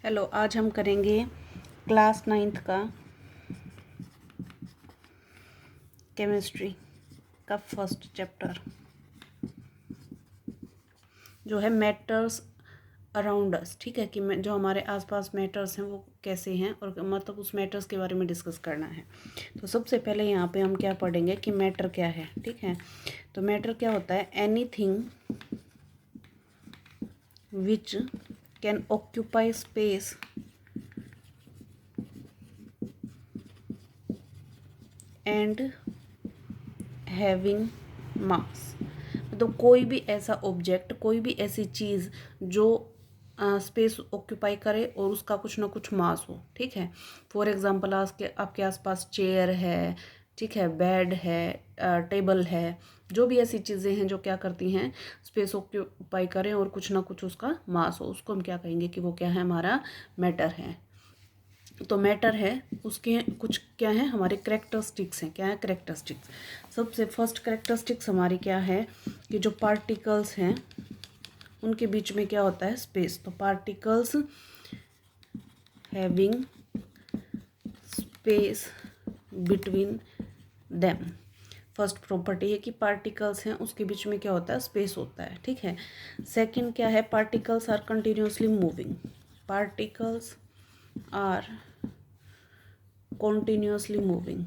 Hello, आज हम करेंगे क्लास 9th का केमिस्ट्री का फर्स्ट चैप्टर जो है मैटर्स अराउंड अस। ठीक है कि जो हमारे आसपास मैटर्स हैं वो कैसे हैं और मतलब उस मैटर्स के बारे में डिस्कस करना है। तो सबसे पहले यहाँ पे हम क्या पढ़ेंगे कि मैटर क्या है। ठीक है, तो मैटर क्या होता है? Anything which can occupy space and having mass. मतलब कोई भी ऐसा ऑब्जेक्ट, कोई भी ऐसी चीज़ जो स्पेस ऑक्यूपाई करे और उसका कुछ ना कुछ मास हो। ठीक है, फॉर एग्जांपल आपके आसपास चेयर है, ठीक है, बेड है, टेबल है, जो भी ऐसी चीज़ें हैं जो क्या करती हैं, स्पेस ऑक्यूपाई करें और कुछ ना कुछ उसका मास हो, उसको हम क्या कहेंगे कि वो क्या है, हमारा मैटर है। तो मैटर है, उसके कुछ क्या है, हमारे करेक्टरिस्टिक्स हैं। क्या है करेक्टरिस्टिक्स? सबसे फर्स्ट करेक्टरिस्टिक्स हमारी क्या है कि जो पार्टिकल्स हैं उनके बीच में क्या होता है, स्पेस। तो particles having space between them. First property है कि पार्टिकल्स हैं उसके बीच में क्या होता है, स्पेस होता है। ठीक है, सेकंड क्या है, particles are continuously moving. Particles are continuously moving।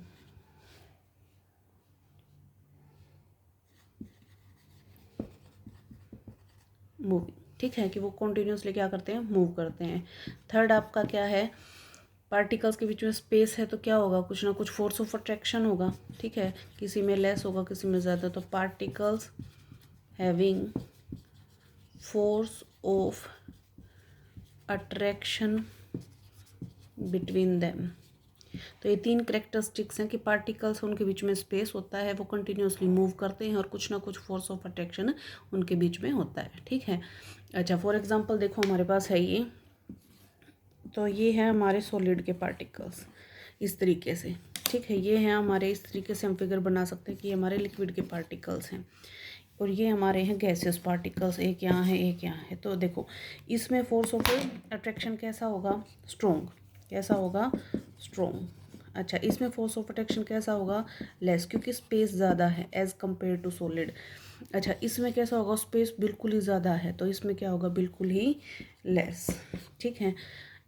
ठीक है कि वो कंटिन्यूसली क्या करते हैं, मूव करते हैं। थर्ड आपका क्या है, पार्टिकल्स के बीच में स्पेस है तो क्या होगा, कुछ ना कुछ फोर्स ऑफ अट्रैक्शन होगा। ठीक है, किसी में लेस होगा, किसी में ज़्यादा। तो particles having force of attraction between them. तो ये तीन करेक्टरिस्टिक्स हैं कि पार्टिकल्स, उनके बीच में स्पेस होता है, वो कंटिन्यूसली मूव करते हैं और कुछ ना कुछ फोर्स ऑफ अट्रैक्शन उनके बीच में होता है। ठीक है, अच्छा फॉर एग्जांपल देखो हमारे पास है ये, तो ये है हमारे सॉलिड के पार्टिकल्स इस तरीके से। ठीक है, ये हैं हमारे, इस तरीके से हम फिगर बना सकते हैं कि ये हमारे लिक्विड के पार्टिकल्स हैं और ये हमारे हैं गैसियस पार्टिकल्स। एक यहाँ है, एक यहाँ है। तो देखो इसमें फोर्स ऑफ अट्रैक्शन कैसा होगा, स्ट्रॉन्ग। कैसा होगा, स्ट्रॉन्ग। अच्छा, इसमें फोर्स ऑफ अट्रैक्शन कैसा होगा, लेस, क्योंकि स्पेस ज़्यादा है एज़ कम्पेयर टू सॉलिड। अच्छा, इसमें कैसा होगा, स्पेस बिल्कुल ही ज़्यादा है, तो इसमें क्या होगा, बिल्कुल ही लेस। ठीक है,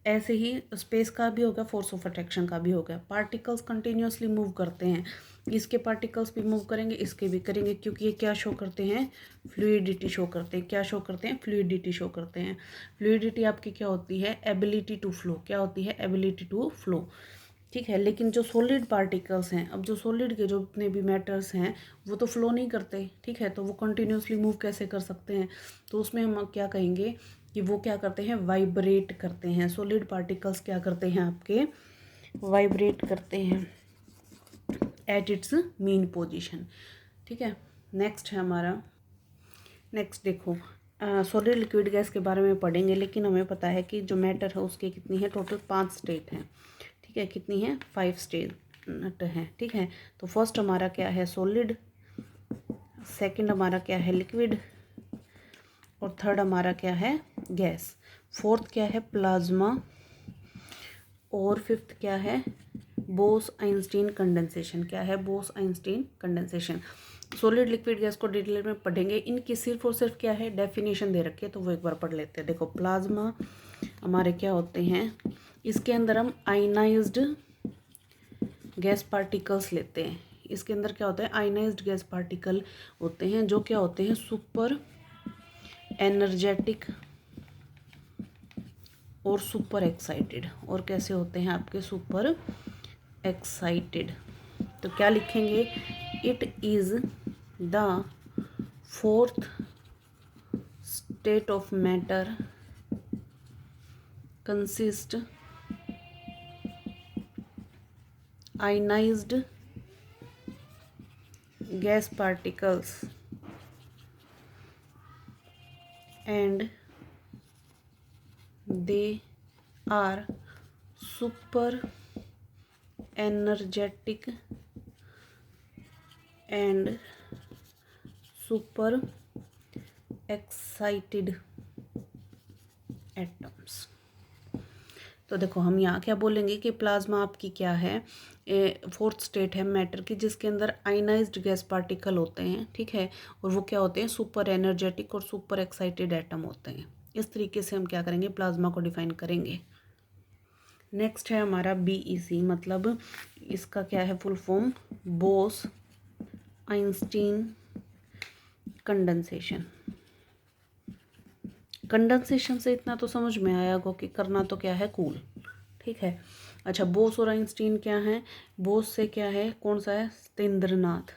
ऐसे ही स्पेस का भी होगा, फोर्स ऑफ अट्रैक्शन का भी होगा। पार्टिकल्स कंटिन्यूसली मूव करते हैं, इसके पार्टिकल्स भी मूव करेंगे, इसके भी करेंगे, क्योंकि ये क्या शो करते हैं, फ्लूइडिटी शो करते हैं। क्या शो करते हैं, फ्लूइडिटी शो करते हैं। फ्लूइडिटी आपकी क्या होती है, एबिलिटी टू फ्लो। क्या होती है, एबिलिटी टू फ्लो। ठीक है, लेकिन जो सॉलिड पार्टिकल्स हैं, अब जो सॉलिड के जो जितने भी मैटर्स हैं वो तो फ्लो नहीं करते। ठीक है, तो वो कंटिन्यूसली मूव कैसे कर सकते हैं, तो उसमें हम क्या कहेंगे कि वो क्या करते हैं, वाइब्रेट करते हैं। सॉलिड पार्टिकल्स क्या करते हैं, आपके वाइब्रेट करते हैं एट इट्स मीन पोजीशन। ठीक है, नेक्स्ट है हमारा, नेक्स्ट देखो सॉलिड लिक्विड गैस के बारे में पढ़ेंगे, लेकिन हमें पता है कि जो मैटर है उसके कितनी है, टोटल 5 स्टेट हैं। ठीक है, कितनी है, 5 स्टेट हैं। ठीक है, तो फर्स्ट हमारा क्या है, सॉलिड, सेकंड हमारा क्या है, लिक्विड, और थर्ड हमारा क्या है, गैस, फोर्थ क्या है, प्लाज्मा, और फिफ्थ क्या है, बोस आइंस्टीन कंडेंसेशन। क्या है, Bose Einstein condensation. Solid liquid gas को डिटेल में पढ़ेंगे, इनकी सिर्फ और सिर्फ क्या है, डेफिनेशन दे रखी है, तो वो एक बार पढ़ लेते हैं। देखो प्लाज्मा हमारे क्या होते हैं, इसके अंदर हम आयनाइज्ड गैस पार्टिकल्स लेते हैं। इसके अंदर क्या होता है, आयनाइज्ड गैस पार्टिकल होते हैं, जो क्या होते हैं, सुपर एनर्जेटिक और सुपर एक्साइटेड। और कैसे होते हैं आपके, सुपर एक्साइटेड। तो क्या लिखेंगे, it is the fourth state of matter consist ionized gas particles and they are super energetic and super excited atoms। तो देखो हम यहाँ क्या बोलेंगे कि प्लाज्मा आपकी क्या है, फोर्थ स्टेट है मैटर की, जिसके अंदर आयनाइज्ड गैस पार्टिकल होते हैं, ठीक है, और वो क्या होते हैं, सुपर एनर्जेटिक और सुपर एक्साइटेड एटम होते हैं। इस तरीके से हम क्या करेंगे, प्लाज्मा को डिफाइन करेंगे। नेक्स्ट है हमारा बीईसी, मतलब इसका क्या है full form, Bose Einstein condensation. Condensation से इतना तो समझ में आया होगा कि करना तो क्या है, कूल, ठीक है। अच्छा, बोस और आइंस्टीन क्या है, बोस से क्या है, कौन सा है, सत्येंद्रनाथ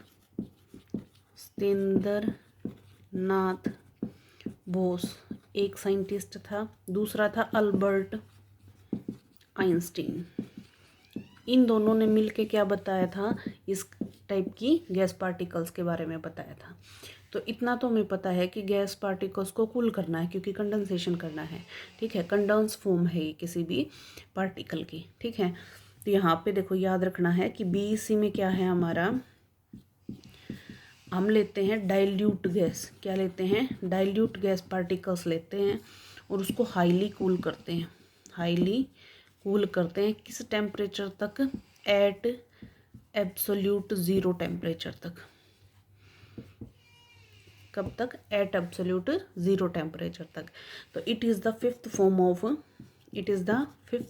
बोस एक साइंटिस्ट था, दूसरा था अल्बर्ट आइंस्टीन। इन दोनों ने मिलके क्या बताया था, इस टाइप की गैस पार्टिकल्स के बारे में बताया था। तो इतना तो हमें पता है कि गैस पार्टिकल्स को कूल करना है क्योंकि कंडेंसेशन करना है, ठीक है, कंडेंस फॉर्म है ये किसी भी पार्टिकल की, ठीक है। तो यहाँ पे देखो याद रखना है कि बीईसी में क्या है हमारा, हम लेते हैं डाइल्यूट गैस, क्या लेते हैं, डाइल्यूट गैस पार्टिकल्स लेते हैं और उसको हाईली कूल करते हैं, हाईली कूल करते हैं किस टेम्परेचर तक, एट एब्सोल्यूट ज़ीरो टेम्परेचर तक। कब तक, एट एब्सोल्यूट ज़ीरो टेम्परेचर तक। तो it is the fifth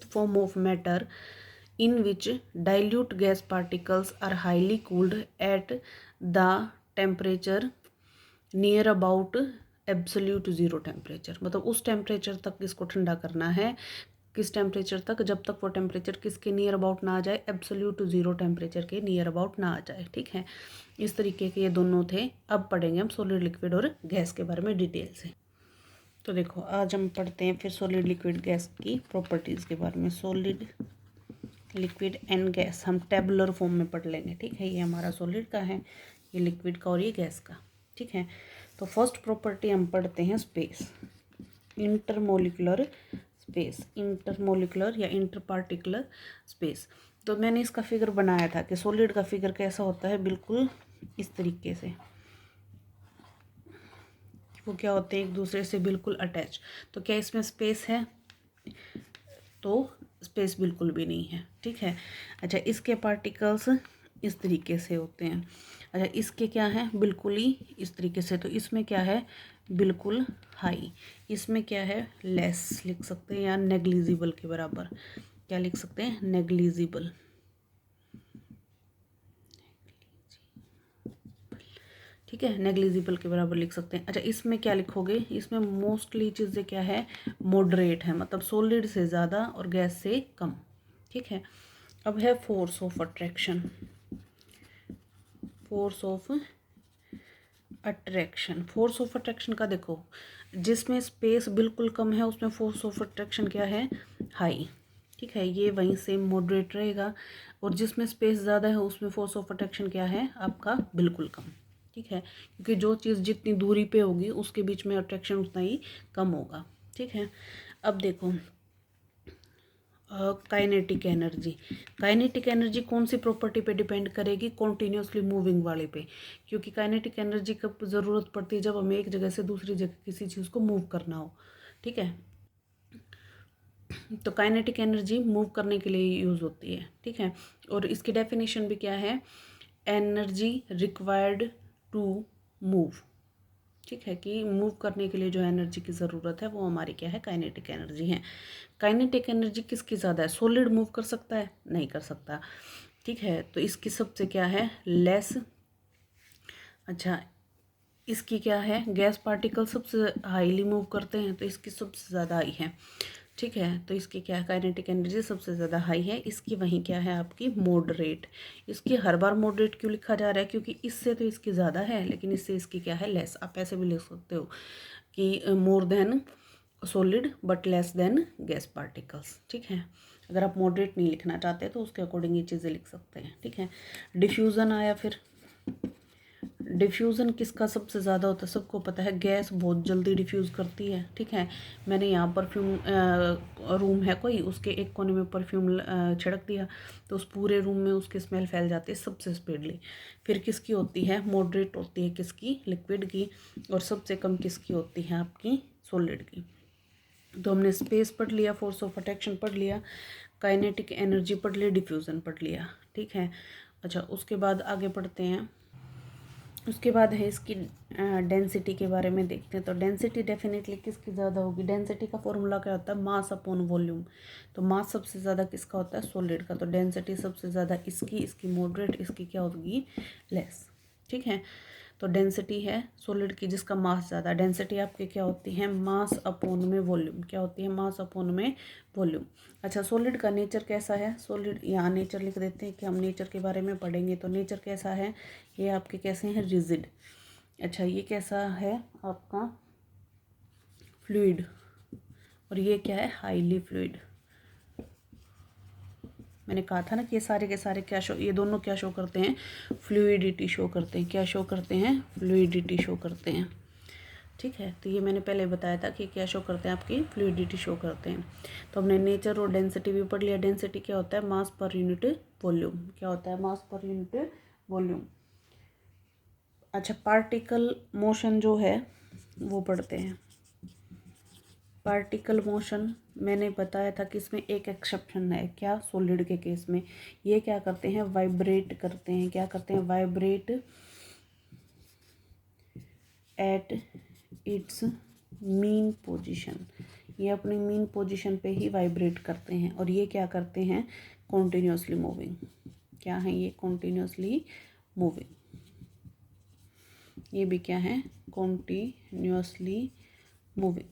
form of matter in which dilute gas particles are highly cooled at the temperature near about absolute zero temperature। मतलब उस temperature तक इसको ठंडा करना है, किस टेम्परेचर तक, जब तक वो टेम्परेचर किसके नियर अबाउट ना आ जाए, एब्सोल्यूट ज़ीरो टेम्परेचर के नियर अबाउट ना आ जाए, ठीक है। इस तरीके के ये दोनों थे। अब पढ़ेंगे हम सॉलिड, लिक्विड और गैस के बारे में डिटेल से। तो देखो आज हम पढ़ते हैं फिर सॉलिड, लिक्विड, गैस की प्रॉपर्टीज़ के बारे में। सॉलिड, लिक्विड एंड गैस हम टेबुलर फॉर्म में पढ़ लेंगे, ठीक है। ये हमारा सॉलिड का है, ये लिक्विड का और ये गैस का, ठीक है। तो फर्स्ट प्रॉपर्टी हम पढ़ते हैं स्पेस, इंटरमोलिकुलर स्पेस, इंटरमोलिकुलर या इंटरपार्टिकुलर स्पेस। तो मैंने इसका फिगर बनाया था कि सॉलिड का फिगर कैसा होता है, बिल्कुल इस तरीके से, वो क्या होते हैं, एक दूसरे से बिल्कुल अटैच। तो क्या इसमें स्पेस है, तो स्पेस बिल्कुल भी नहीं है, ठीक है। अच्छा, इसके पार्टिकल्स इस तरीके से होते हैं। अच्छा, इसके क्या है, बिल्कुल ही इस तरीके से। तो इसमें क्या है, बिल्कुल हाई, इसमें क्या है, लेस लिख सकते हैं या नेग्लिजिबल के बराबर, क्या लिख सकते हैं, नेग्लिजिबल, ठीक है, नेग्लिजिबल के बराबर लिख सकते हैं। अच्छा, इसमें क्या लिखोगे, इसमें मोस्टली चीज़ें क्या है, मॉडरेट है, मतलब सॉलिड से ज़्यादा और गैस से कम, ठीक है। अब है force of attraction, force of attraction, force of attraction का देखो, जिसमें स्पेस बिल्कुल कम है उसमें फोर्स ऑफ अट्रैक्शन क्या है, हाई, ठीक है, ये वहीं से मॉडरेट रहेगा। और जिसमें स्पेस ज़्यादा है उसमें फोर्स ऑफ अट्रैक्शन क्या है आपका, बिल्कुल कम, ठीक है, क्योंकि जो चीज़ जितनी दूरी पे होगी उसके बीच में अट्रैक्शन उतना ही कम होगा, ठीक है। अब देखो काइनेटिक एनर्जी, काइनेटिक एनर्जी कौन सी प्रॉपर्टी पे डिपेंड करेगी, कॉन्टीन्यूसली मूविंग वाले पे, क्योंकि काइनेटिक एनर्जी कब ज़रूरत पड़ती है, जब हमें एक जगह से दूसरी जगह किसी चीज़ को मूव करना हो, ठीक है। तो काइनेटिक एनर्जी मूव करने के लिए यूज़ होती है, ठीक है। और इसकी डेफिनेशन भी क्या है, एनर्जी रिक्वायर्ड टू मूव, ठीक है, कि मूव करने के लिए जो एनर्जी की ज़रूरत है वो हमारी क्या है, काइनेटिक एनर्जी है। काइनेटिक एनर्जी किसकी ज़्यादा है, सॉलिड मूव कर सकता है, नहीं कर सकता, ठीक है, तो इसकी सबसे क्या है, लेस। अच्छा, इसकी क्या है, गैस पार्टिकल सबसे हाईली मूव करते हैं तो इसकी सबसे ज़्यादा हाई है, ठीक है। तो इसकी क्या है, काइनेटिक एनर्जी सबसे ज़्यादा हाई है, इसकी वहीं क्या है आपकी, मॉडरेट। इसकी हर बार मॉडरेट क्यों लिखा जा रहा है, क्योंकि इससे तो इसकी ज़्यादा है लेकिन इससे इसकी क्या है, लेस। आप ऐसे भी लिख सकते हो कि more than solid but less than gas particles, ठीक है। अगर आप मॉडरेट नहीं लिखना चाहते तो उसके अकॉर्डिंग ये चीज़ें लिख सकते हैं, ठीक है। डिफ्यूज़न आया, फिर डिफ्यूज़न किसका सबसे ज़्यादा होता है, सबको पता है, गैस बहुत जल्दी डिफ्यूज़ करती है, ठीक है। मैंने यहाँ परफ्यूम रूम है कोई, उसके एक कोने में परफ्यूम छिड़क दिया तो उस पूरे रूम में उसकी स्मेल फैल जाती है सबसे स्पीडली। फिर किसकी होती है, मॉडरेट होती है किसकी, लिक्विड की, और सबसे कम किसकी होती है आपकी, सॉलिड की। तो हमने स्पेस पढ़ लिया, फोर्स ऑफ अट्रैक्शन पढ़ लिया, काइनेटिक एनर्जी पढ़ लिया, डिफ्यूज़न पढ़ लिया, ठीक है। अच्छा, उसके बाद आगे पढ़ते हैं। उसके बाद है इसकी डेंसिटी के बारे में देखते हैं। तो डेंसिटी डेफिनेटली किसकी ज़्यादा होगी? डेंसिटी का फॉर्मूला क्या होता है? Mass upon volume. तो मास सबसे ज़्यादा किसका होता है? सॉलिड का। तो डेंसिटी सबसे ज़्यादा इसकी मॉडरेट, इसकी क्या होगी? लेस, ठीक है। तो डेंसिटी है सॉलिड की जिसका मास ज़्यादा। डेंसिटी आपकी क्या होती है? मास अपॉन में वॉल्यूम। क्या होती है? मास अपॉन में वॉल्यूम। अच्छा, सॉलिड का नेचर कैसा है? सॉलिड, यहाँ नेचर लिख देते हैं कि हम नेचर के बारे में पढ़ेंगे। तो नेचर कैसा है? ये आपके कैसे हैं? रिजिड। अच्छा, ये कैसा है आपका? फ्लूइड। और ये क्या है? Highly fluid. मैंने कहा था ना कि ये सारे के सारे क्या शो, ये दोनों क्या शो करते हैं? फ्लूइडिटी शो करते हैं। क्या शो करते हैं? फ्लूइडिटी शो करते हैं, ठीक है। तो ये मैंने पहले बताया था कि क्या शो करते हैं? आपकी फ्लूइडिटी शो करते हैं। तो हमने नेचर और डेंसिटी भी पढ़ लिया। डेंसिटी क्या होता है? मास पर यूनिट वॉल्यूम। क्या होता है? मास पर यूनिट वॉल्यूम। अच्छा, पार्टिकल मोशन जो है वो पढ़ते हैं। पार्टिकल मोशन मैंने बताया था कि इसमें एक एक्सेप्शन है। क्या? सॉलिड के केस में ये क्या करते हैं? वाइब्रेट करते हैं। क्या करते हैं? Vibrate at its mean position. ये अपनी मीन पोजीशन पे ही वाइब्रेट करते हैं। और ये क्या करते हैं? Continuously moving. क्या है ये? Continuously moving. ये भी क्या है? कॉन्टिन्यूसली मूविंग,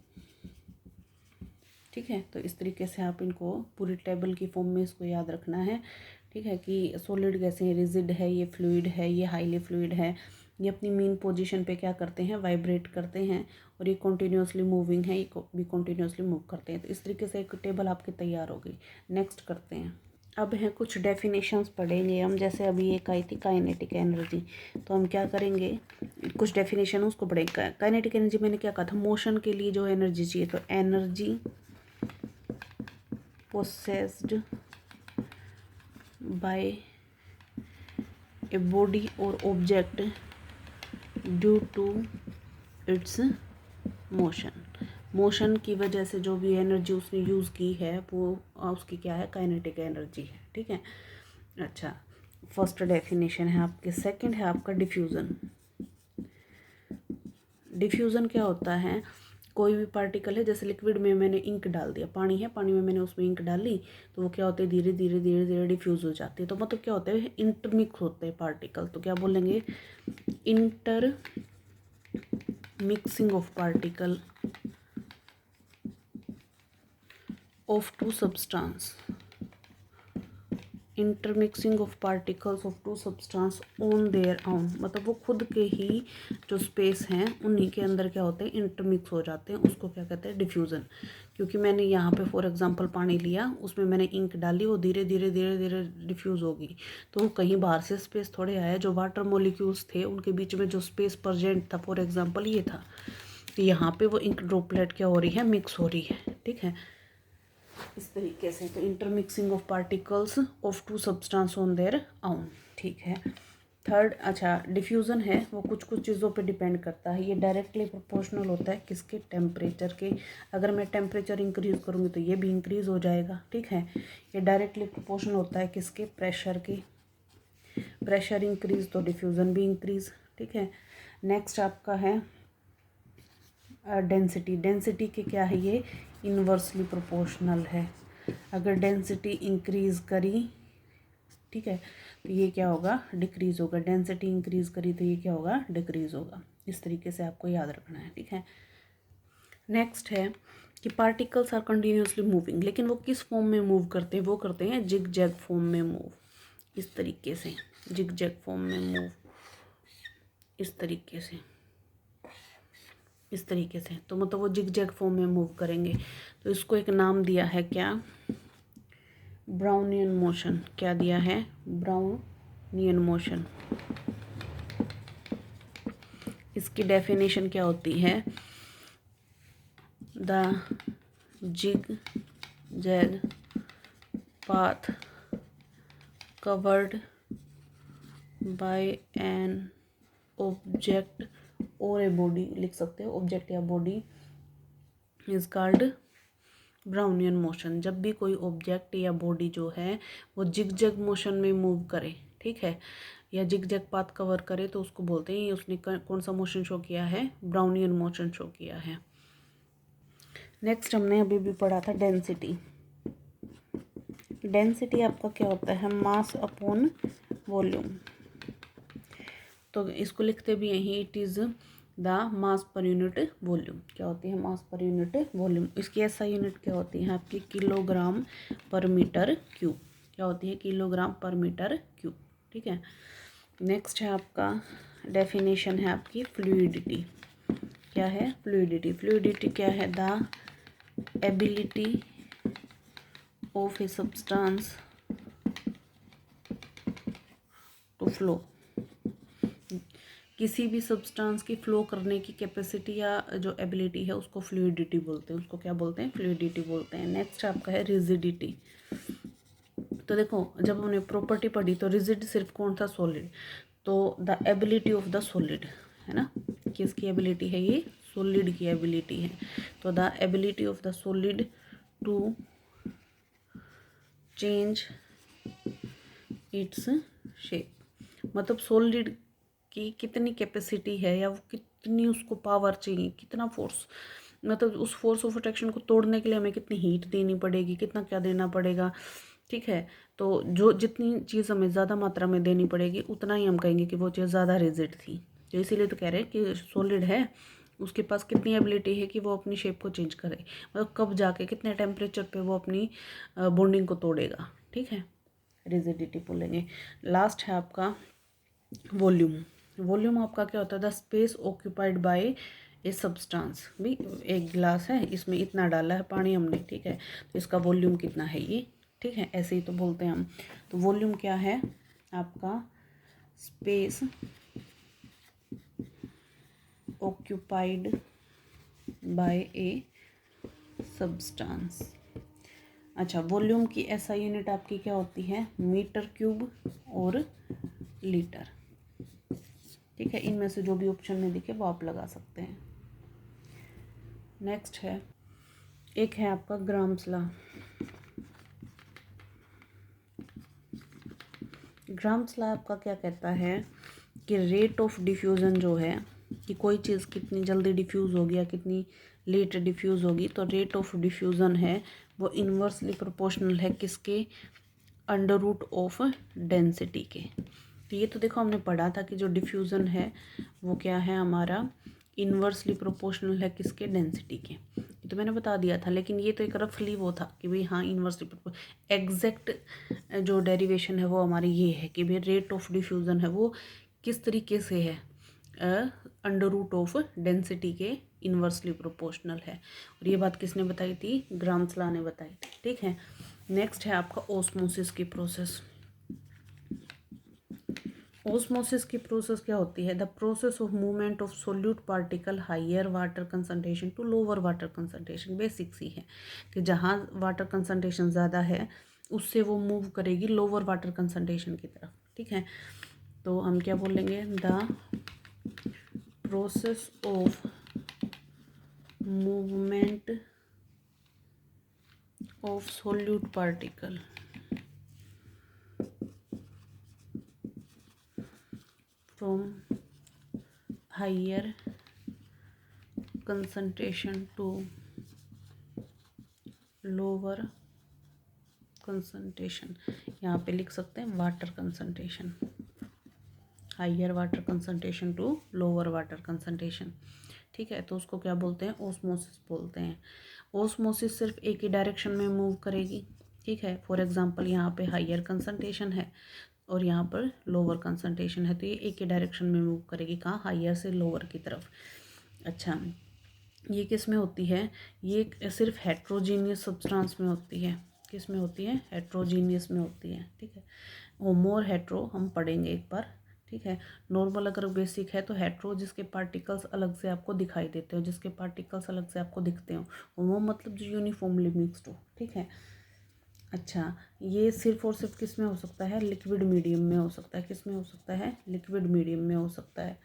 ठीक है। तो इस तरीके से आप इनको पूरी टेबल की फॉर्म में इसको याद रखना है, ठीक है। कि सॉलिड कैसे हैं? रिजिड है, ये फ्लूइड है, ये हाईली फ्लूइड है। ये अपनी मीन पोजीशन पे क्या करते हैं? वाइब्रेट करते हैं। और ये कॉन्टिन्यूसली मूविंग है, ये भी कॉन्टिन्यूसली मूव करते हैं। तो इस तरीके से एक टेबल आपकी तैयार हो गई। नेक्स्ट करते हैं। अब हैं कुछ डेफिनेशंस पढ़ेंगे हम। जैसे अभी एक आई थी काइनेटिक एनर्जी, तो हम क्या करेंगे? कुछ डेफिनेशन उसको पढ़ेंगे। काइनेटिक एनर्जी मैंने क्या कहा था? मोशन के लिए जो एनर्जी चाहिए। तो energy possessed by a body or object due to its motion। Motion की वजह से जो भी एनर्जी उसने यूज़ की है वो उसकी क्या है? काइनेटिक एनर्जी है, ठीक है। अच्छा, फर्स्ट डेफिनेशन है आपके। सेकंड है आपका डिफ्यूज़न। डिफ्यूज़न क्या होता है? कोई भी पार्टिकल है, जैसे लिक्विड में मैंने इंक डाल दिया, पानी है, पानी में मैंने उसमें इंक डाली, तो वो क्या होते हैं? धीरे धीरे धीरे धीरे डिफ्यूज़ हो जाती है। तो मतलब क्या होता है? इंटरमिक्स होते हैं पार्टिकल। तो क्या बोलेंगे? Intermixing of particle of two substance. Intermixing of particles of two substance on their own. मतलब वो खुद के ही जो स्पेस हैं उन्हीं के अंदर क्या होते हैं? इंटरमिक्स हो जाते हैं। उसको क्या कहते हैं? डिफ्यूज़न। क्योंकि मैंने यहाँ पे फॉर एग्जांपल पानी लिया, उसमें मैंने इंक डाली, वो धीरे धीरे धीरे धीरे डिफ्यूज़ होगी। तो वो कहीं बाहर से स्पेस थोड़े आया। जो वाटर मॉलिक्यूल्स थे उनके बीच में जो स्पेस प्रेजेंट था, फॉर एग्जाम्पल ये था, तो यहाँ पे वो इंक ड्रॉपलेट क्या हो रही है? मिक्स हो रही है, ठीक है। इस तरीके से। तो intermixing of particles of two substance on their own, ठीक है। थर्ड, अच्छा, डिफ्यूज़न है वो कुछ कुछ चीज़ों पे डिपेंड करता है। ये डायरेक्टली प्रोपोर्शनल होता है किसके? टेम्परेचर के। अगर मैं टेम्परेचर इंक्रीज़ करूँगी तो ये भी इंक्रीज़ हो जाएगा, ठीक है। ये डायरेक्टली प्रोपोर्शनल होता है किसके? प्रेशर के। प्रेशर इंक्रीज़ तो डिफ्यूज़न भी इंक्रीज़, ठीक है। नेक्स्ट आपका है डेंसिटी। डेंसिटी के क्या है? ये इन्वर्सली प्रोपोर्शनल है। अगर डेंसिटी इंक्रीज़ करी, ठीक है, तो ये क्या होगा? डिक्रीज़ होगा। डेंसिटी इंक्रीज़ करी तो ये क्या होगा? डिक्रीज़ होगा। इस तरीके से आपको याद रखना है, ठीक है। नेक्स्ट है कि पार्टिकल्स आर कंटिन्यूसली मूविंग, लेकिन वो किस फॉर्म में मूव करते हैं? वो करते हैं जिग जैग फॉर्म में मूव। इस तरीके से जिग जैग फॉर्म में मूव, इस तरीके से, इस तरीके से। तो मतलब वो जिग जैग फॉर्म में मूव करेंगे। तो इसको एक नाम दिया है क्या? Brownian motion. क्या दिया है? Brownian motion. इसकी डेफिनेशन क्या होती है? The zigzag path covered by an object और ए बॉडी, लिख सकते हो ऑब्जेक्ट या body, is called Brownian motion, जब भी कोई ऑब्जेक्ट या बॉडी जो है वो जिगजैग मोशन में मूव करे, ठीक है, या जिगजैग पाथ कवर करे, तो उसको बोलते हैं उसने कौन सा मोशन शो किया है, ब्राउनियन मोशन शो किया है। नेक्स्ट हमने अभी भी पढ़ा था डेंसिटी। डेंसिटी आपका क्या होता है, मास अपॉन वॉल्यूम। तो इसको लिखते भी यही, it is the mass per unit volume. क्या होती है, मास पर यूनिट वॉल्यूम। इसकी एसआई यूनिट क्या होती है आपकी, किलोग्राम पर मीटर क्यूब। क्या होती है, किलोग्राम पर मीटर क्यूब, ठीक है। नेक्स्ट है आपका डेफिनेशन है आपकी फ्लूइडिटी। क्या है, फ्लूइडिटी। फ्लूइडिटी क्या है, the ability of a substance to flow. किसी भी सब्सटेंस की फ्लो करने की कैपेसिटी या जो एबिलिटी है उसको फ्लूइडिटी बोलते हैं। उसको क्या बोलते हैं, फ्लूइडिटी बोलते हैं। नेक्स्ट आपका है रिजिडिटी। तो देखो जब हमने प्रॉपर्टी पढ़ी तो रिजिड सिर्फ कौन था, सॉलिड। तो the ability of the solid है ना, किसकी एबिलिटी है, ये सॉलिड की एबिलिटी है। तो the ability of the solid to change its shape, मतलब सॉलिड की कितनी कैपेसिटी है या वो कितनी उसको पावर चाहिए, कितना फोर्स, मतलब उस फोर्स ऑफ अट्रैक्शन को तोड़ने के लिए हमें कितनी हीट देनी पड़ेगी, कितना क्या देना पड़ेगा, ठीक है। तो जो जितनी चीज़ हमें ज़्यादा मात्रा में देनी पड़ेगी उतना ही हम कहेंगे कि वो चीज़ ज़्यादा रिजिड थी। तो इसीलिए तो कह रहे हैं कि सॉलिड है, उसके पास कितनी एबिलिटी है कि वो अपनी शेप को चेंज करे, मतलब कब जाके कितने टेम्परेचर पे वो अपनी बॉन्डिंग को तोड़ेगा, ठीक है, रिजिडिटी बोलेंगे। लास्ट है आपका वॉल्यूम। वॉल्यूम आपका क्या होता है, the space occupied by a substance. भी एक गिलास है, इसमें इतना डाला है पानी हमने, ठीक है, तो इसका वॉल्यूम कितना है ये, ठीक है, ऐसे ही तो बोलते हैं हम। तो वॉल्यूम क्या है आपका, space occupied by a substance. अच्छा, वॉल्यूम की एसआई यूनिट आपकी क्या होती है, मीटर क्यूब और लीटर, ठीक है। इनमें से जो भी ऑप्शन में दिखे वो आप लगा सकते हैं। नेक्स्ट है, एक है आपका ग्राम्स लॉ। ग्राम्स लॉ आपका क्या कहता है कि रेट ऑफ डिफ्यूज़न जो है, कि कोई चीज़ कितनी जल्दी डिफ्यूज़ होगी या कितनी लेट डिफ्यूज़ होगी, तो रेट ऑफ डिफ्यूज़न है वो इन्वर्सली प्रोपोर्शनल है किसके, अंडर रूट ऑफ डेंसिटी के। तो ये तो देखो हमने पढ़ा था कि जो डिफ्यूज़न है वो क्या है हमारा, इन्वर्सली प्रोपोर्शनल है किसके, डेंसिटी के। तो मैंने बता दिया था, लेकिन ये तो एक रफली वो था कि भाई हाँ इन्वर्सली प्रोपोर्शनल। एग्जैक्ट जो डेरिवेशन है वो हमारी ये है कि भाई रेट ऑफ डिफ्यूज़न है वो किस तरीके से है, अंडर रूट ऑफ डेंसिटी के इन्वर्सली प्रोपोर्शनल है। और ये बात किसने बताई थी, ग्राम्स लॉ ने बताई थी, ठीक है। नेक्स्ट है आपका ओस्मोसिस की प्रोसेस। ओस्मोसिस की प्रोसेस क्या होती है, the process of movement of solute particle higher water concentration to lower water concentration. Basic सी है कि जहाँ वाटर कंसंट्रेशन ज़्यादा है उससे वो मूव करेगी लोअर वाटर कंसंट्रेशन की तरफ, ठीक है। तो हम क्या बोलेंगे, the process of movement of solute particle from higher concentration to lower concentration। यहाँ पे लिख सकते हैं water concentration, higher water concentration to lower water concentration, ठीक है। तो उसको क्या बोलते हैं, ओस्मोसिस बोलते हैं। ओस्मोसिस सिर्फ एक ही डायरेक्शन में मूव करेगी, ठीक है। फॉर एग्जांपल यहाँ पे हाइयर कंसंट्रेशन है और यहाँ पर लोअर कंसंट्रेशन है, तो ये एक ही डायरेक्शन में मूव करेगी, कहाँ, हाइयर से लोअर की तरफ। अच्छा, ये किस में होती है, ये सिर्फ हेट्रोजीनियस सब्सटेंस में होती है। किस में होती है, हेट्रोजीनियस में होती है, ठीक है। होमो और हेट्रो हम पढ़ेंगे एक बार, ठीक है। नॉर्मल अगर बेसिक है तो हेट्रो जिसके पार्टिकल्स अलग से आपको दिखाई देते हो, जिसके पार्टिकल्स अलग से आपको दिखते हो। होमो मतलब जो यूनिफॉर्मली मिक्स्ड हो, ठीक है। अच्छा, ये सिर्फ और सिर्फ किस में हो सकता है, लिक्विड मीडियम में हो सकता है। किस में हो सकता है, लिक्विड मीडियम में हो सकता है,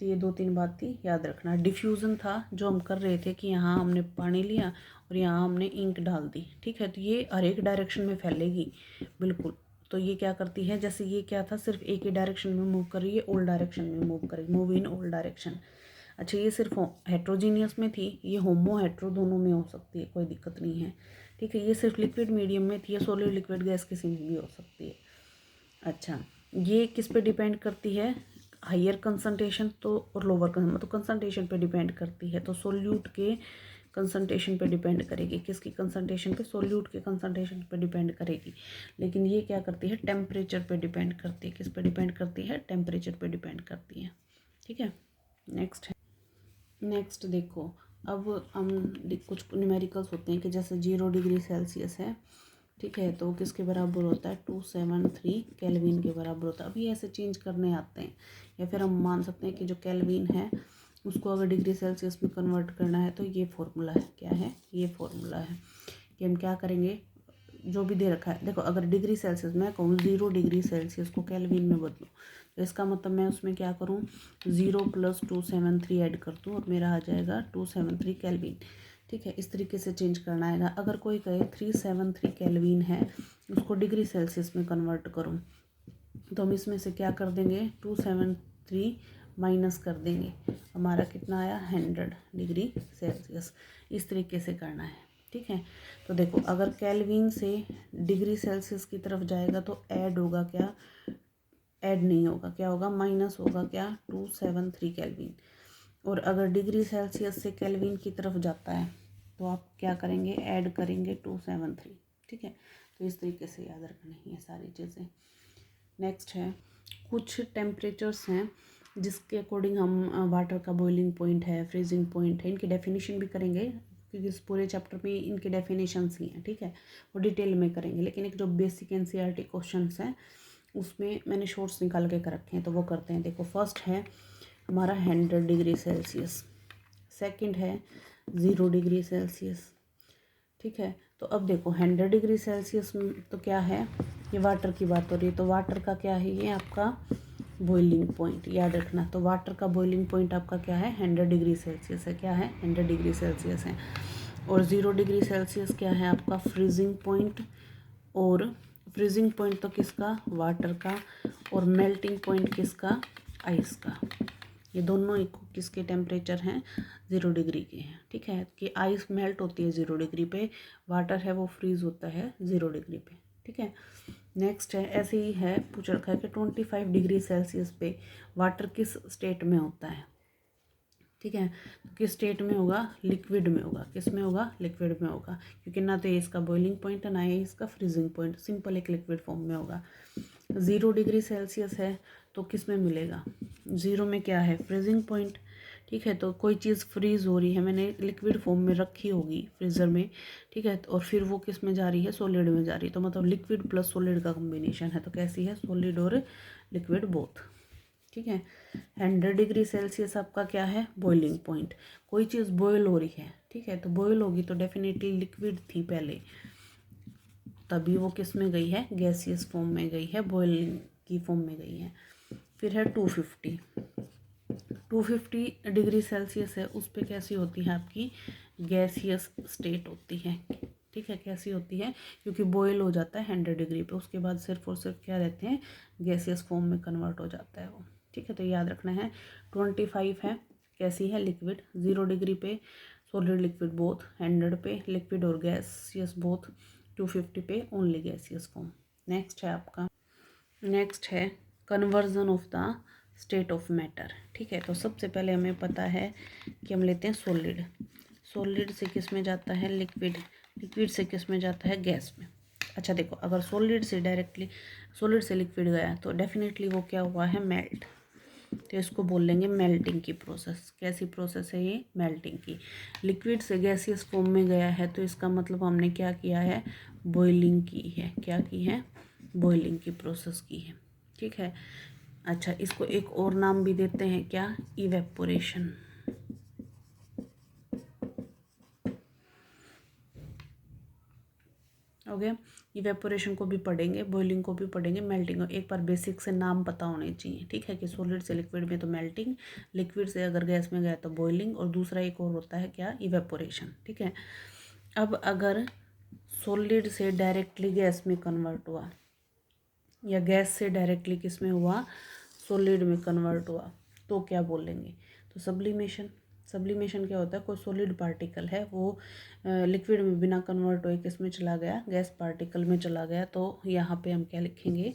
तो ये 2-3 बात थी, याद रखना। डिफ्यूज़न था जो हम कर रहे थे कि यहाँ हमने पानी लिया और यहाँ हमने इंक डाल दी, ठीक है। तो ये हर एक डायरेक्शन में फैलेगी बिल्कुल। तो ये क्या करती है, जैसे ये क्या था, सिर्फ एक ही डायरेक्शन में मूव कर रही है, ऑल डायरेक्शन में मूव करेगी, मूव इन ऑल डायरेक्शन। अच्छा, ये सिर्फ हेट्रोजीनियस में थी, ये होमो हेट्रो दोनों में हो सकती है, कोई दिक्कत नहीं है, ठीक है। ये सिर्फ लिक्विड मीडियम में थी, सॉलिड लिक्विड गैस किसी में भी हो सकती है। अच्छा, ये किस पे डिपेंड करती है, हायर कंसंट्रेशन तो और लोअर मतलब कंसंट्रेशन पे डिपेंड करती है। तो सोल्यूट के कंसंट्रेशन पे डिपेंड करेगी, किसकी कंसंट्रेशन पे, सोल्यूट के कंसंट्रेशन पे डिपेंड करेगी। लेकिन ये क्या करती है, टेम्परेचर पे डिपेंड करती है। किस पे डिपेंड करती है, टेम्परेचर पे डिपेंड करती है, ठीक है। नेक्स्ट देखो, अब हम कुछ न्यूमेरिकल्स होते हैं कि जैसे 0 डिग्री सेल्सियस है, ठीक है, तो किसके बराबर होता है, 273 केल्विन के बराबर होता है। अभी ऐसे चेंज करने आते हैं, या फिर हम मान सकते हैं कि जो केल्विन है उसको अगर डिग्री सेल्सियस में कन्वर्ट करना है तो ये फॉर्मूला है, क्या है, ये फॉर्मूला है कि हम क्या करेंगे, जो भी दे रखा है। देखो, अगर डिग्री सेल्सियस मैं कहूँ 0 डिग्री सेल्सियस को केल्विन में बदलूँ, तो इसका मतलब मैं उसमें क्या करूँ, 0 + 273 ऐड कर दूँ और मेरा आ जाएगा 273 केल्विन, ठीक है। इस तरीके से चेंज करना आएगा। अगर कोई कहे 373 केल्विन है, उसको डिग्री सेल्सियस में कन्वर्ट करूँ, तो हम इसमें से क्या कर देंगे, 273 माइनस कर देंगे, हमारा कितना आया, 100 डिग्री सेल्सियस। इस तरीके से करना है, ठीक है। तो देखो, अगर केल्विन से डिग्री सेल्सियस की तरफ जाएगा तो ऐड होगा क्या, ऐड नहीं होगा, क्या होगा, माइनस होगा, क्या, 273 केल्विन। और अगर डिग्री सेल्सियस से केल्विन की तरफ जाता है तो आप क्या करेंगे, ऐड करेंगे 273, ठीक है। तो इस तरीके से याद रखनी है सारी चीज़ें। नेक्स्ट है, कुछ टेम्परेचर्स हैं जिसके अकॉर्डिंग हम वाटर का बॉइलिंग पॉइंट है, फ्रीजिंग पॉइंट है, इनकी डेफिनेशन भी करेंगे, क्योंकि इस पूरे चैप्टर में इनके डेफिनेशंस ही हैं, ठीक है, वो डिटेल में करेंगे। लेकिन एक जो बेसिक एनसीईआरटी क्वेश्चंस हैं उसमें मैंने शॉर्ट्स निकाल के कर रखे हैं, तो वो करते हैं। देखो, फर्स्ट है हमारा 100 डिग्री सेल्सियस, सेकंड है 0 डिग्री सेल्सियस, ठीक है। तो अब देखो 100 डिग्री सेल्सियस में तो क्या है, ये वाटर की बात हो रही है, तो वाटर का क्या है, ये आपका बॉइलिंग पॉइंट, याद रखना। तो वाटर का बॉइलिंग पॉइंट आपका क्या है, 100 डिग्री सेल्सियस है, क्या है, 100 डिग्री सेल्सियस है। और 0 डिग्री सेल्सियस क्या है आपका, फ्रीजिंग पॉइंट। और फ्रीजिंग पॉइंट तो किसका, वाटर का, और मेल्टिंग पॉइंट किसका, आइस का। ये दोनों किसके टेम्परेचर हैं, 0 डिग्री के हैं, ठीक है। कि आइस मेल्ट होती है 0 डिग्री पे, वाटर है वो फ्रीज होता है 0 डिग्री पे, ठीक है। नेक्स्ट है, ऐसे ही है, पूछ रखा है कि 25 डिग्री सेल्सियस पे वाटर किस स्टेट में होता है, ठीक है। तो किस स्टेट में होगा, लिक्विड में होगा, किस में होगा, लिक्विड में होगा, क्योंकि ना तो ये इसका बॉइलिंग पॉइंट है ना ये इसका फ्रीजिंग पॉइंट, सिंपल एक लिक्विड फॉर्म में होगा। 0 डिग्री सेल्सियस है तो किस में मिलेगा, 0 में क्या है, फ्रीजिंग पॉइंट, ठीक है। तो कोई चीज़ फ्रीज हो रही है, मैंने लिक्विड फॉर्म में रखी होगी फ्रीज़र में, ठीक है, और फिर वो किस में जा रही है, सॉलिड में जा रही है, तो मतलब लिक्विड प्लस सॉलिड का कॉम्बिनेशन है, तो कैसी है, सॉलिड और लिक्विड बोथ, ठीक है। 100 डिग्री सेल्सियस आपका क्या है, बॉइलिंग पॉइंट। कोई चीज़ बॉयल हो रही है, ठीक है, तो बॉयल होगी तो डेफिनेटली लिक्विड थी पहले, तभी वो किस में गई है, गैसियस फॉर्म में गई है, बॉइलिंग की फॉर्म में गई है। फिर है 250 डिग्री सेल्सियस है, उस पर कैसी होती है आपकी, गैसियस स्टेट होती है, ठीक है। कैसी होती है, क्योंकि बॉयल हो जाता है 100 डिग्री पे, उसके बाद सिर्फ और सिर्फ क्या रहते हैं, गैसियस फॉर्म में कन्वर्ट हो जाता है वो, ठीक है। तो याद रखना है। 25 है, कैसी है, लिक्विड, 0 डिग्री पे सॉलिड लिक्विड बोथ, 100 पे लिक्विड और गैसियस बोथ, 250 पे ओनली गैसियस फॉर्म। नेक्स्ट है आपका, नेक्स्ट है conversion of the state of matter, ठीक है। तो सबसे पहले हमें पता है कि हम लेते हैं सॉलिड, सॉलिड से किस में जाता है, लिक्विड, लिक्विड से किस में जाता है, गैस में। अच्छा देखो, अगर सॉलिड से डायरेक्टली सॉलिड से लिक्विड गया तो डेफिनेटली वो क्या हुआ है, मेल्ट, तो इसको बोल लेंगे मेल्टिंग की प्रोसेस। कैसी प्रोसेस है ये, मेल्टिंग की। लिक्विड से गैसियस फॉर्म में गया है तो इसका मतलब हमने क्या किया है, बॉइलिंग की है, क्या की है, बॉइलिंग की प्रोसेस की है, ठीक है। अच्छा, इसको एक और नाम भी देते हैं, क्या, इवेपोरेशन, हो गया। इवेपोरेशन को भी पढ़ेंगे, बॉइलिंग को भी पढ़ेंगे, मेल्टिंग। एक बार बेसिक से नाम पता होने चाहिए, ठीक है, कि सॉलिड से लिक्विड में तो मेल्टिंग, लिक्विड से अगर गैस में गया तो बॉइलिंग, और दूसरा एक और होता है क्या, इवेपोरेशन, ठीक है। अब अगर सॉलिड से डायरेक्टली गैस में कन्वर्ट हुआ, या गैस से डायरेक्टली किस में हुआ, सॉलिड में कन्वर्ट हुआ, तो क्या बोलेंगे, तो सब्लिमेशन। सब्लिमेशन क्या होता है, कोई सॉलिड पार्टिकल है वो लिक्विड में बिना कन्वर्ट हुए किस में चला गया, गैस पार्टिकल में चला गया, तो यहाँ पे हम क्या लिखेंगे,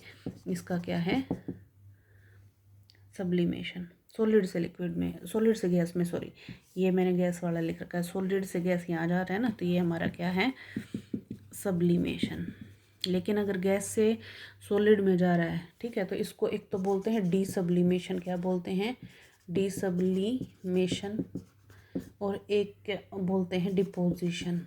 इसका क्या है, सब्लिमेशन। सॉलिड से लिक्विड में, सॉलिड से गैस में, सॉरी ये मैंने गैस वाला लिख रखा है, सॉलिड से गैस यहाँ जा रहा है ना, तो ये हमारा क्या है, सब्लिमेशन। लेकिन अगर गैस से सॉलिड में जा रहा है, ठीक है, तो इसको एक तो बोलते हैं डी सब्लिमेशन, क्या बोलते हैं, डी सब्लिमेशन, और एक क्या बोलते हैं, डिपोजिशन,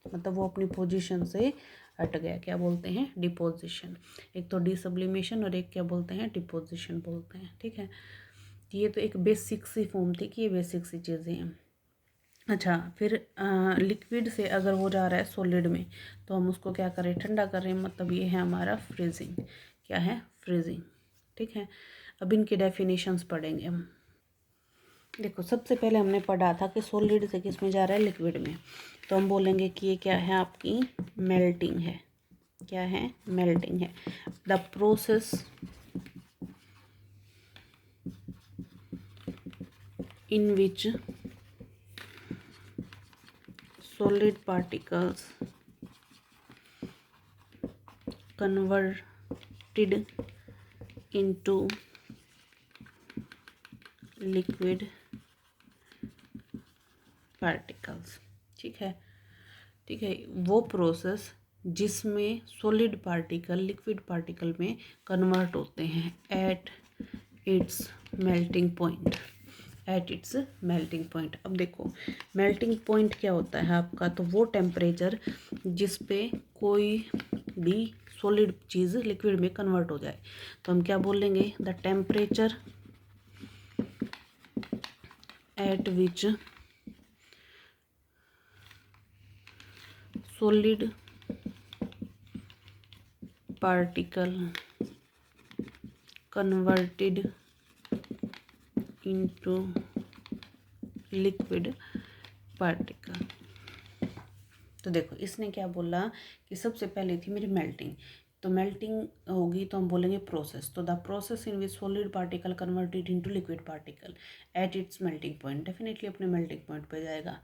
मतलब वो अपनी पोजीशन से हट गया, क्या बोलते हैं, डिपोजिशन। एक तो डी सब्लिमेशन और एक क्या बोलते हैं, डिपोजिशन बोलते हैं, ठीक है। ये तो एक बेसिक सी फॉर्म थी कि ये बेसिक सी चीज़ें हैं। अच्छा, फिर लिक्विड से अगर वो जा रहा है सॉलिड में, तो हम उसको क्या करें, ठंडा करें, मतलब ये है हमारा फ्रीजिंग, क्या है, फ्रीजिंग, ठीक है। अब इनके डेफिनेशंस पढ़ेंगे हम। देखो, सबसे पहले हमने पढ़ा था कि सॉलिड से किस में जा रहा है, लिक्विड में, तो हम बोलेंगे कि ये क्या है, आपकी मेल्टिंग है, क्या है, मेल्टिंग है। The process in which solid particles converted into liquid particles, ठीक है, ठीक है। वो प्रोसेस जिसमें सॉलिड पार्टिकल लिक्विड पार्टिकल में कन्वर्ट होते हैं at its melting point, at its melting point. अब देखो, मेल्टिंग पॉइंट क्या होता है आपका, तो वो टेम्परेचर जिस पे कोई भी सॉलिड चीज़ लिक्विड में कन्वर्ट हो जाए, तो हम क्या बोलेंगे, the temperature at which solid particle converted into liquid particle. तो देखो, इसने क्या बोला कि सबसे पहले थी मेरी मेल्टिंग, तो मेल्टिंग होगी तो हम बोलेंगे प्रोसेस, तो the process in which solid particle converted into liquid particle at it's melting point, definitely अपने मेल्टिंग पॉइंट पे जाएगा।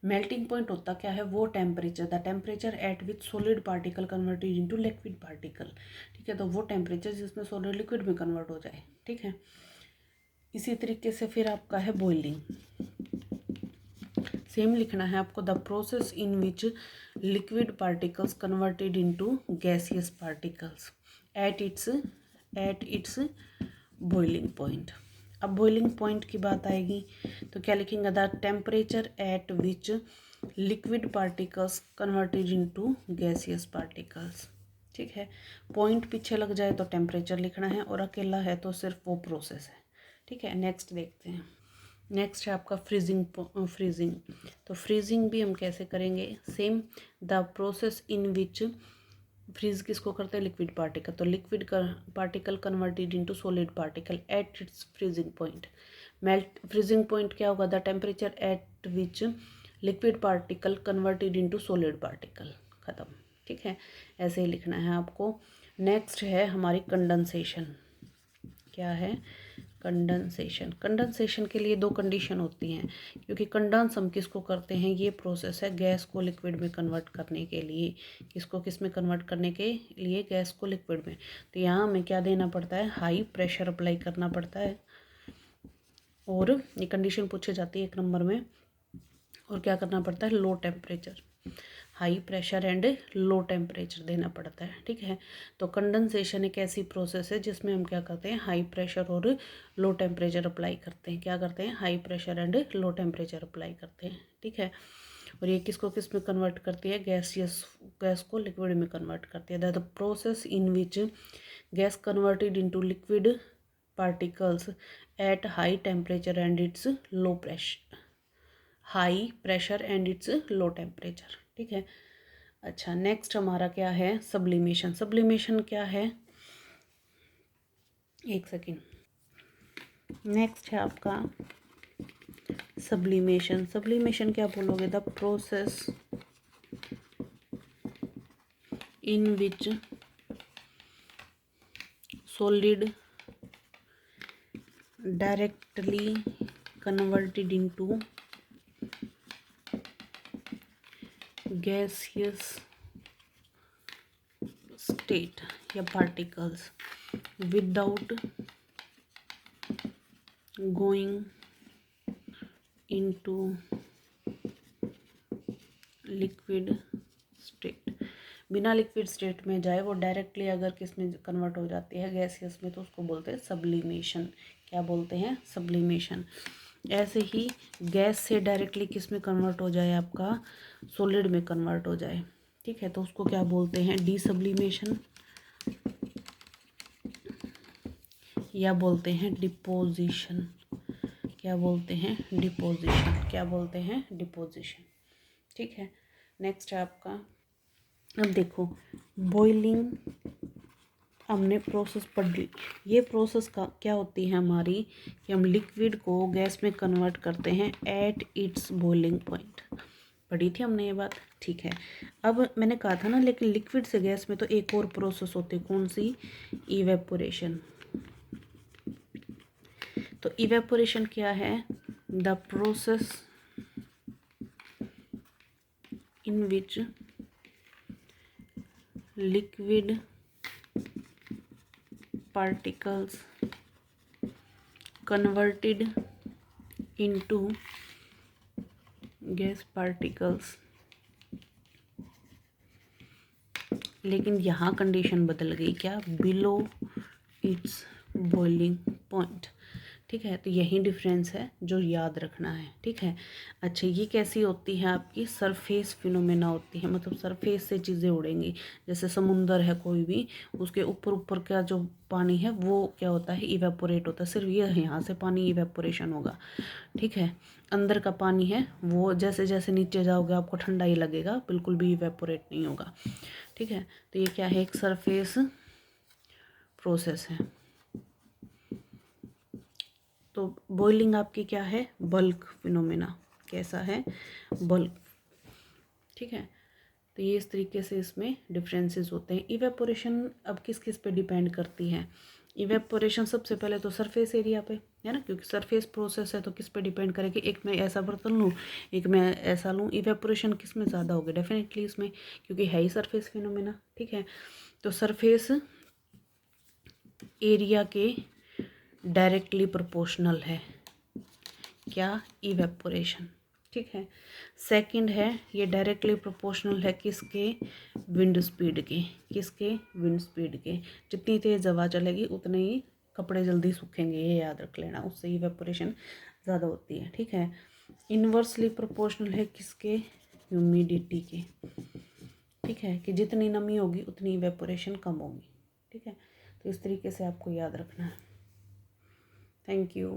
मेल्टिंग पॉइंट होता क्या है, वो temperature, the temperature at which solid particle converted into liquid particle, ठीक है, तो वो टेम्परेचर जिसमें सॉलिड लिक्विड में कन्वर्ट हो जाए, ठीक है। इसी तरीके से फिर आपका है बॉइलिंग, सेम लिखना है आपको, the process in which liquid particles converted into gaseous particles at its boiling point. अब बॉइलिंग पॉइंट की बात आएगी तो क्या लिखेंगे, the temperature at which liquid particles converted into gaseous particles, ठीक है। पॉइंट पीछे लग जाए तो टेम्परेचर लिखना है, और अकेला है तो सिर्फ वो प्रोसेस है, ठीक है। नेक्स्ट देखते हैं, नेक्स्ट है आपका फ्रीजिंग। फ्रीजिंग, तो फ्रीजिंग भी हम कैसे करेंगे, same, the process in which, freeze किसको करते हैं, लिक्विड पार्टिकल, तो liquid particle converted into solid particle at its freezing point. Melt freezing point क्या होगा, the temperature at which liquid particle converted into solid particle, खत्म, ठीक है, ऐसे ही लिखना है आपको। नेक्स्ट है हमारी कंडेंसेशन, क्या है, कंडेंसेशन। कंडेंसेशन के लिए दो कंडीशन होती हैं, क्योंकि कंडेंस हम किसको करते हैं, ये प्रोसेस है गैस को लिक्विड में कन्वर्ट करने के लिए, किसको किस में कन्वर्ट करने के लिए, गैस को लिक्विड में। तो यहाँ हमें क्या देना पड़ता है, हाई प्रेशर अप्लाई करना पड़ता है, और ये कंडीशन पूछी जाती है एक नंबर में, और क्या करना पड़ता है, low temperature, high pressure and low temperature देना पड़ता है, ठीक है। तो कंडेंसेशन एक ऐसी प्रोसेस है जिसमें हम क्या करते हैं, हाई प्रेशर और लो टेम्परेचर अप्लाई करते हैं, क्या करते हैं, high pressure and low temperature apply करते हैं, ठीक है। और ये किसको किस में कन्वर्ट करती है, गैस को लिक्विड में कन्वर्ट करती है। The process in which gas converted into liquid particles at high temperature and it's low pressure, high pressure and it's low temperature, ठीक है। अच्छा, नेक्स्ट हमारा क्या है, सब्लिमेशन। सब्लिमेशन क्या है, एक सेकेंड। नेक्स्ट है आपका सब्लिमेशन। सब्लिमेशन क्या बोलोगे, the process in which solid directly converted into gaseous state या particles without going into liquid state। बिना लिक्विड स्टेट में जाए वो डायरेक्टली अगर किस में कन्वर्ट हो जाती है, गैसियस में, तो उसको बोलते हैं सब्लिमेशन। क्या बोलते हैं, सब्लिमेशन। ऐसे ही गैस से डायरेक्टली किस में कन्वर्ट हो जाए, आपका सॉलिड में कन्वर्ट हो जाए, ठीक है, तो उसको क्या बोलते हैं, डीसब्लिमेशन या बोलते हैं डिपोजिशन। क्या बोलते हैं, डिपोजिशन। क्या बोलते हैं, डिपोजिशन। ठीक है, नेक्स्ट है आपका, अब देखो बॉइलिंग, हमने प्रोसेस पढ़ ली। ये प्रोसेस का क्या होती है हमारी, कि हम लिक्विड को गैस में कन्वर्ट करते हैं एट इट्स बॉइलिंग पॉइंट। पढ़ी थी हमने ये बात, ठीक है। अब मैंने कहा था ना, लेकिन लिक्विड से गैस में तो एक और प्रोसेस होती है, कौन सी, इवेपोरेशन। तो इवेपोरेशन क्या है, the process in which liquid particles converted into gas particles। लेकिन यहाँ कंडीशन बदल गई, क्या, बिलो इट्स बॉइलिंग पॉइंट। ठीक है, तो यही डिफरेंस है जो याद रखना है, ठीक है। अच्छा, ये कैसी होती है आपकी, सरफेस फिनोमेना होती है, मतलब सरफेस से चीज़ें उड़ेंगी। जैसे समुंदर है कोई भी, उसके ऊपर ऊपर का जो पानी है वो क्या होता है, इवेपोरेट होता है। सिर्फ ये यहाँ से पानी इवेपोरेशन होगा, ठीक है। अंदर का पानी है वो जैसे जैसे नीचे जाओगे आपको ठंडा ही लगेगा, बिल्कुल भी इवेपोरेट नहीं होगा, ठीक है। तो ये क्या है, एक सरफेस प्रोसेस है। तो बॉइलिंग आपकी क्या है, बल्क फिनोमेना। कैसा है, बल्क, ठीक है। तो ये इस तरीके से इसमें डिफरेंसेस होते हैं। इवेपोरेशन अब किस किस पे डिपेंड करती है, इवेपोरेशन सबसे पहले तो सरफेस एरिया पे है ना, क्योंकि सरफेस प्रोसेस है तो किस पे डिपेंड करेगी, एक मैं ऐसा बर्तन लूँ, एक मैं ऐसा लूँ, इवेपोरेशन किस में ज़्यादा होगी, डेफिनेटली इसमें, क्योंकि है ही सरफेस फिनोमेना, ठीक है। तो सरफेस एरिया के डायरेक्टली प्रोपोर्शनल है क्या, इवेपोरेशन, ठीक है। सेकंड है, ये डायरेक्टली प्रोपोर्शनल है किसके, विंड स्पीड के। किसके, विंड स्पीड के। जितनी तेज़ हवा चलेगी उतने ही कपड़े जल्दी सूखेंगे, ये याद रख लेना, उससे इवेपोरेशन ज़्यादा होती है, ठीक है। इन्वर्सली प्रोपोर्शनल है किसके, ह्यूमिडिटी के, ठीक है, कि जितनी नमी होगी उतनी इवेपोरेशन कम होगी, ठीक है। तो इस तरीके से आपको याद रखना है। Thank you.